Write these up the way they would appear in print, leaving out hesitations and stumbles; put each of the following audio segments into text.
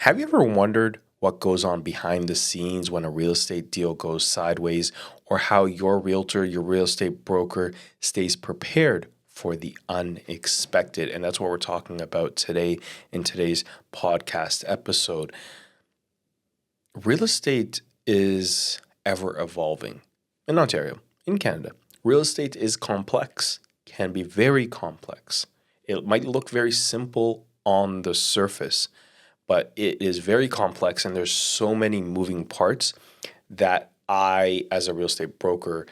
Have you ever wondered what goes on behind the scenes when a real estate deal goes sideways, or how your realtor, your real estate broker, stays prepared for the unexpected? And that's what we're talking about today in today's podcast episode. Real estate is ever evolving in Ontario, in Canada. Real estate is complex, can be very complex. It might look very simple on the surface, but it is very complex and there's so many moving parts that I, as a real estate broker,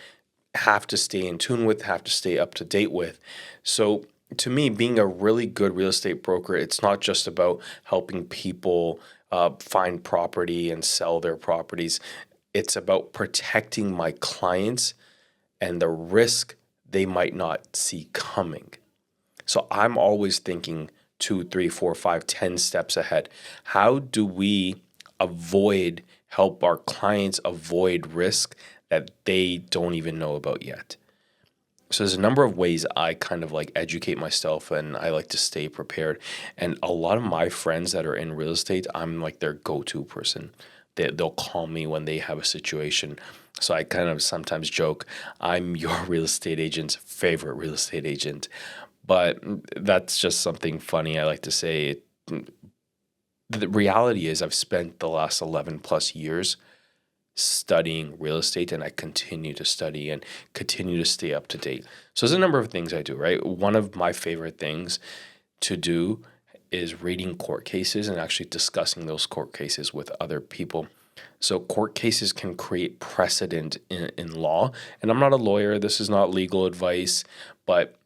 have to stay in tune with, have to stay up to date with. So to me, being a really good real estate broker, it's not just about helping people find property and sell their properties. It's about protecting my clients and the risk they might not see coming. So I'm always thinking 2, 3, 4, 5, 10 steps ahead. How do we help our clients avoid risk that they don't even know about yet? So there's a number of ways I kind of like educate myself and I like to stay prepared. And a lot of my friends that are in real estate, I'm like their go-to person. They'll call me when they have a situation. So I kind of sometimes joke, I'm your real estate agent's favorite real estate agent. But that's just something funny I like to say. The reality is I've spent the last 11 plus years studying real estate, and I continue to study and continue to stay up to date. So there's a number of things I do, right? One of my favorite things to do is reading court cases and actually discussing those court cases with other people. So court cases can create precedent in law. And I'm not a lawyer. This is not legal advice, but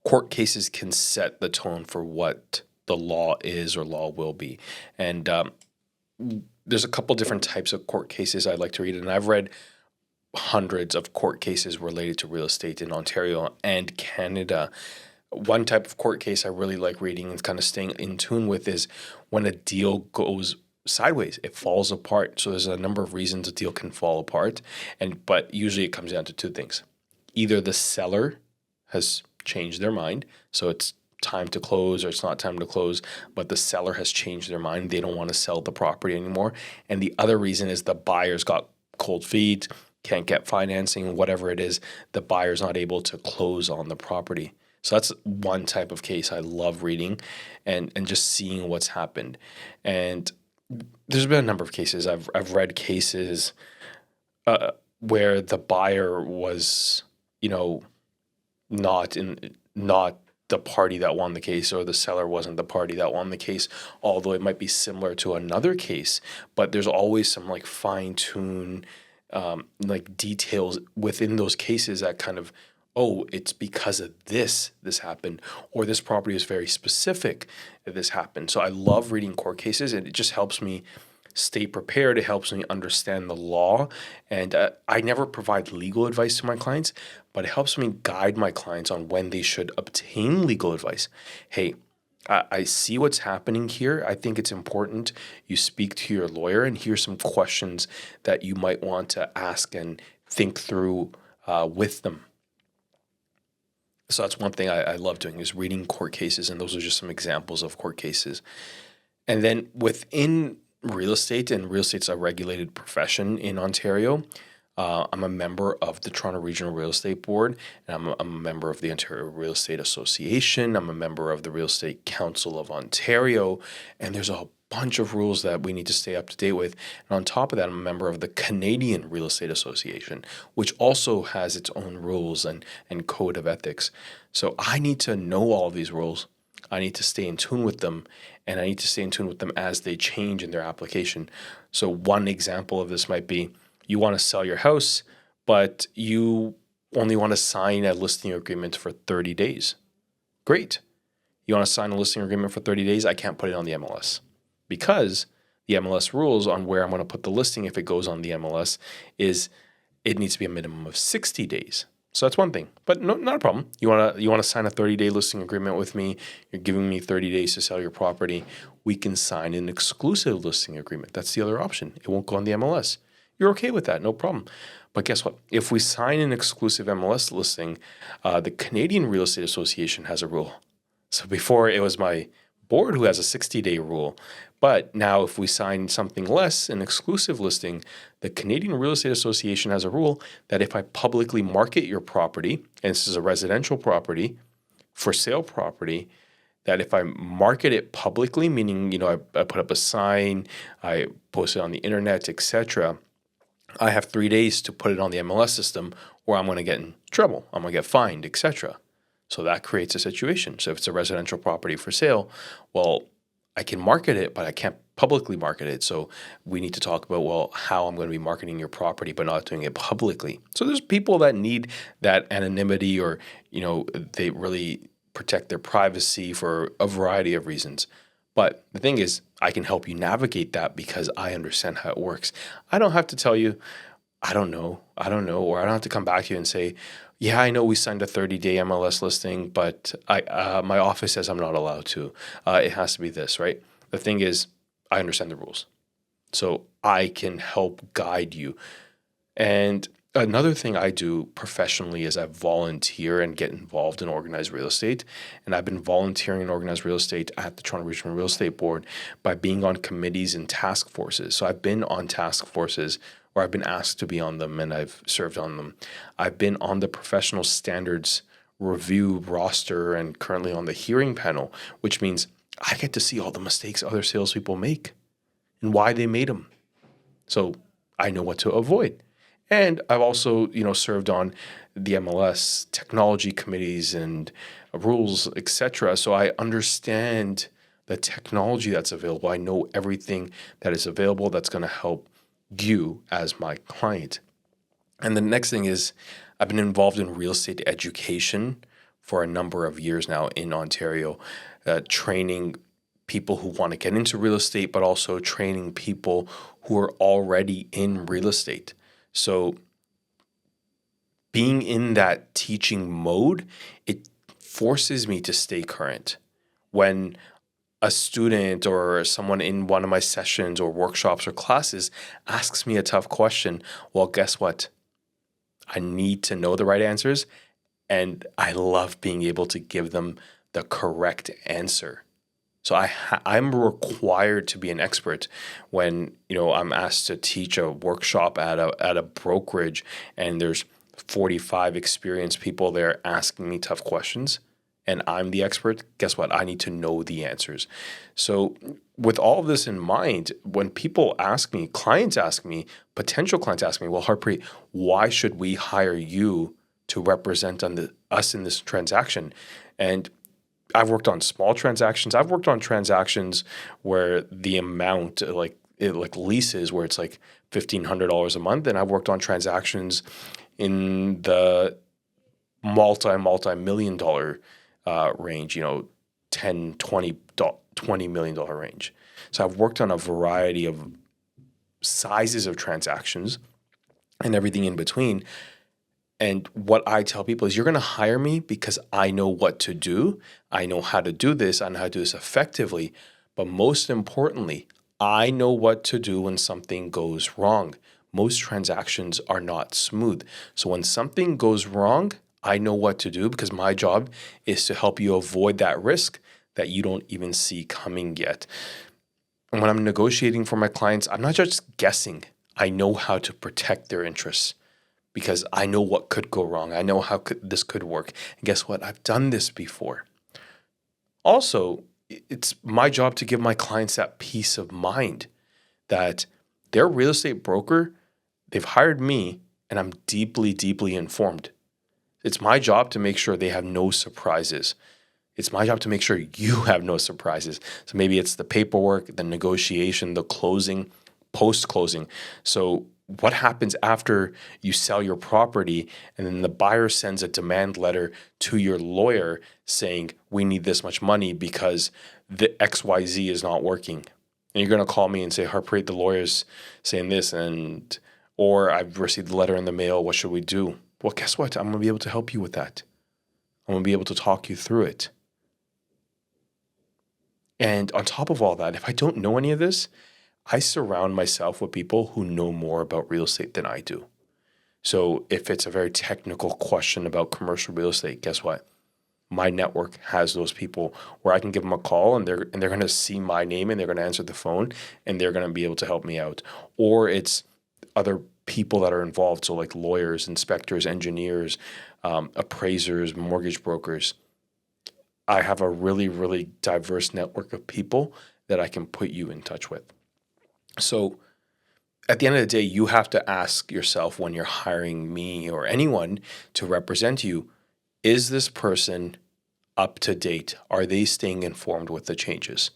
court cases can set the tone for what the law is or law will be. And there's a couple different types of court cases I like to read, and I've read hundreds of court cases related to real estate in Ontario and Canada. One type of court case I really like reading and kind of staying in tune with is when a deal goes sideways, it falls apart. So there's a number of reasons a deal can fall apart, but usually it comes down to two things. Either the seller has changed their mind, so it's time to close or it's not time to close, but the seller has changed their mind. They don't want to sell the property anymore. And the other reason is the buyer's got cold feet, can't get financing, whatever it is, the buyer's not able to close on the property. So that's one type of case I love reading and just seeing what's happened. And there's been a number of cases. I've read cases where the buyer was, not the party that won the case, or the seller wasn't the party that won the case, although it might be similar to another case. But there's always some like fine-tune details within those cases that kind of, it's because of this happened, or this property is very specific that this happened. So I love reading court cases, and it just helps me stay prepared. It helps me understand the law. And I never provide legal advice to my clients, but it helps me guide my clients on when they should obtain legal advice. Hey, I see what's happening here. I think it's important you speak to your lawyer, and here's some questions that you might want to ask and think through with them. So that's one thing I love doing, is reading court cases, and those are just some examples of court cases. And then within real estate, and real estate's a regulated profession in Ontario, I'm a member of the Toronto Regional Real Estate Board, and I'm a member of the Ontario Real Estate Association. I'm a member of the Real Estate Council of Ontario, and there's a bunch of rules that we need to stay up to date with. And on top of that, I'm a member of the Canadian Real Estate Association, which also has its own rules and code of ethics. So I need to know all of these rules. I need to stay in tune with them, and I need to stay in tune with them as they change in their application. So one example of this might be, you want to sell your house, but you only want to sign a listing agreement for 30 days. Great. You want to sign a listing agreement for 30 days? I can't put it on the MLS, because the MLS rules on where I'm going to put the listing if it goes on the MLS is it needs to be a minimum of 60 days. So that's one thing, but no, not a problem. You want to sign a 30-day listing agreement with me. You're giving me 30 days to sell your property. We can sign an exclusive listing agreement. That's the other option. It won't go on the MLS. You're okay with that, no problem. But guess what? If we sign an exclusive MLS listing, the Canadian Real Estate Association has a rule. So before, it was my board who has a 60-day rule. But now if we sign something less, an exclusive listing, the Canadian Real Estate Association has a rule that if I publicly market your property, and this is a residential property, for sale property, that if I market it publicly, meaning, I put up a sign, I post it on the internet, etc., I have 3 days to put it on the MLS system or I'm going to get in trouble. I'm going to get fined, etc. So that creates a situation. So if it's a residential property for sale, well, I can market it, but I can't publicly market it. So we need to talk about, well, how I'm going to be marketing your property, but not doing it publicly. So there's people that need that anonymity or, they really protect their privacy for a variety of reasons. But the thing is, I can help you navigate that because I understand how it works. I don't have to tell you, I don't know, or I don't have to come back to you and say, yeah, I know we signed a 30-day MLS listing, but my office says I'm not allowed to. It has to be this, right? The thing is, I understand the rules. So I can help guide you. And another thing I do professionally is I volunteer and get involved in organized real estate. And I've been volunteering in organized real estate at the Toronto Regional Real Estate Board by being on committees and task forces. So I've been on task forces or I've been asked to be on them and I've served on them. I've been on the professional standards review roster and currently on the hearing panel, which means I get to see all the mistakes other salespeople make and why they made them. So I know what to avoid. And I've also, served on the MLS technology committees and rules, etc. So I understand the technology that's available. I know everything that is available that's going to help you as my client. And the next thing is I've been involved in real estate education for a number of years now in Ontario, training people who want to get into real estate, but also training people who are already in real estate. So being in that teaching mode, it forces me to stay current. When a student or someone in one of my sessions or workshops or classes asks me a tough question, well, guess what? I need to know the right answers, and I love being able to give them the correct answer. So I'm required to be an expert when I'm asked to teach a workshop at a brokerage, and there's 45 experienced people there asking me tough questions, and I'm the expert. Guess what? I need to know the answers. So with all of this in mind, when people ask me, clients ask me, potential clients ask me, well, Harpreet, why should we hire you to represent us in this transaction? And I've worked on small transactions. I've worked on transactions where the amount, like leases, where it's like $1,500 a month, and I've worked on transactions in the multi-million dollar range, $10, $20 million range. So I've worked on a variety of sizes of transactions and everything in between. And what I tell people is you're going to hire me because I know what to do. I know how to do this. I know how to do this effectively. But most importantly, I know what to do when something goes wrong. Most transactions are not smooth. So when something goes wrong, I know what to do because my job is to help you avoid that risk that you don't even see coming yet. And when I'm negotiating for my clients, I'm not just guessing. I know how to protect their interests because I know what could go wrong. I know how this could work. And guess what? I've done this before. Also, it's my job to give my clients that peace of mind that their real estate broker, they've hired me and I'm deeply, deeply informed. It's my job to make sure they have no surprises. It's my job to make sure you have no surprises. So maybe it's the paperwork, the negotiation, the closing, post-closing. So what happens after you sell your property and then the buyer sends a demand letter to your lawyer saying, we need this much money because the XYZ is not working. And you're going to call me and say, Harpreet, the lawyer's saying this, or I've received the letter in the mail. What should we do? Well, guess what? I'm going to be able to help you with that. I'm going to be able to talk you through it. And on top of all that, if I don't know any of this, I surround myself with people who know more about real estate than I do. So if it's a very technical question about commercial real estate, guess what? my network has those people where I can give them a call and they're going to see my name and they're going to answer the phone and they're going to be able to help me out. Or it's other people that are involved, so like lawyers, inspectors, engineers, appraisers, mortgage brokers. I have a really, really diverse network of people that I can put you in touch with. So at the end of the day, you have to ask yourself when you're hiring me or anyone to represent you, is this person up to date? Are they staying informed with the changes?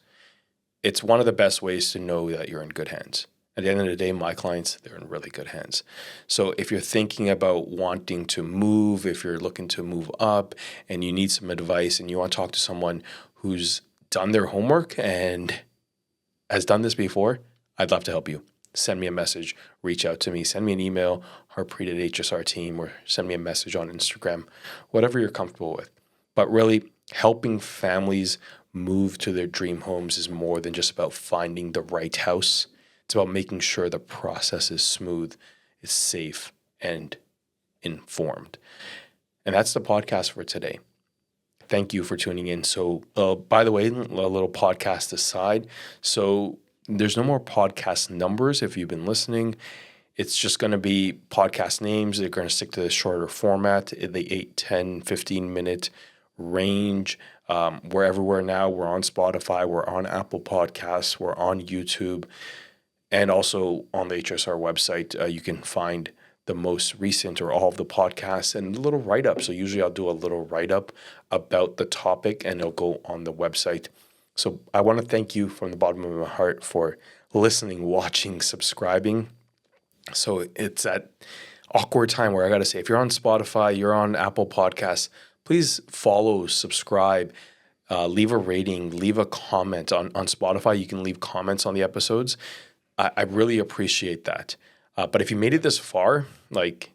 It's one of the best ways to know that you're in good hands. At the end of the day, my clients, they're in really good hands. So if you're thinking about wanting to move, if you're looking to move up and you need some advice and you want to talk to someone who's done their homework and has done this before, I'd love to help you. Send me a message, reach out to me, send me an email, Harpreet at HSR Team, or send me a message on Instagram, whatever you're comfortable with. But really, helping families move to their dream homes is more than just about finding the right house. It's about making sure the process is smooth, is safe, and informed. And that's the podcast for today. Thank you for tuning in. So, by the way, a little podcast aside. So, there's no more podcast numbers if you've been listening. It's just going to be podcast names. They're going to stick to the shorter format, in the 8, 10, 15-minute range. We're everywhere now. We're on Spotify. We're on Apple Podcasts. We're on YouTube. And also on the HSR website, you can find the most recent or all of the podcasts and a little write-up. So usually I'll do a little write-up about the topic and it'll go on the website. So I want to thank you from the bottom of my heart for listening, watching, subscribing. So it's that awkward time where I got to say, if you're on Spotify, you're on Apple Podcasts, please follow, subscribe, leave a rating, leave a comment. On Spotify, you can leave comments on the episodes. I really appreciate that. But if you made it this far,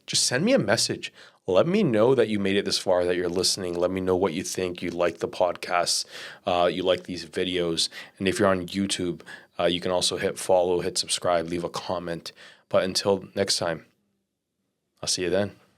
just send me a message. Let me know that you made it this far, that you're listening. Let me know what you think. You like the podcasts. You like these videos. And if you're on YouTube, you can also hit follow, hit subscribe, leave a comment. But until next time, I'll see you then.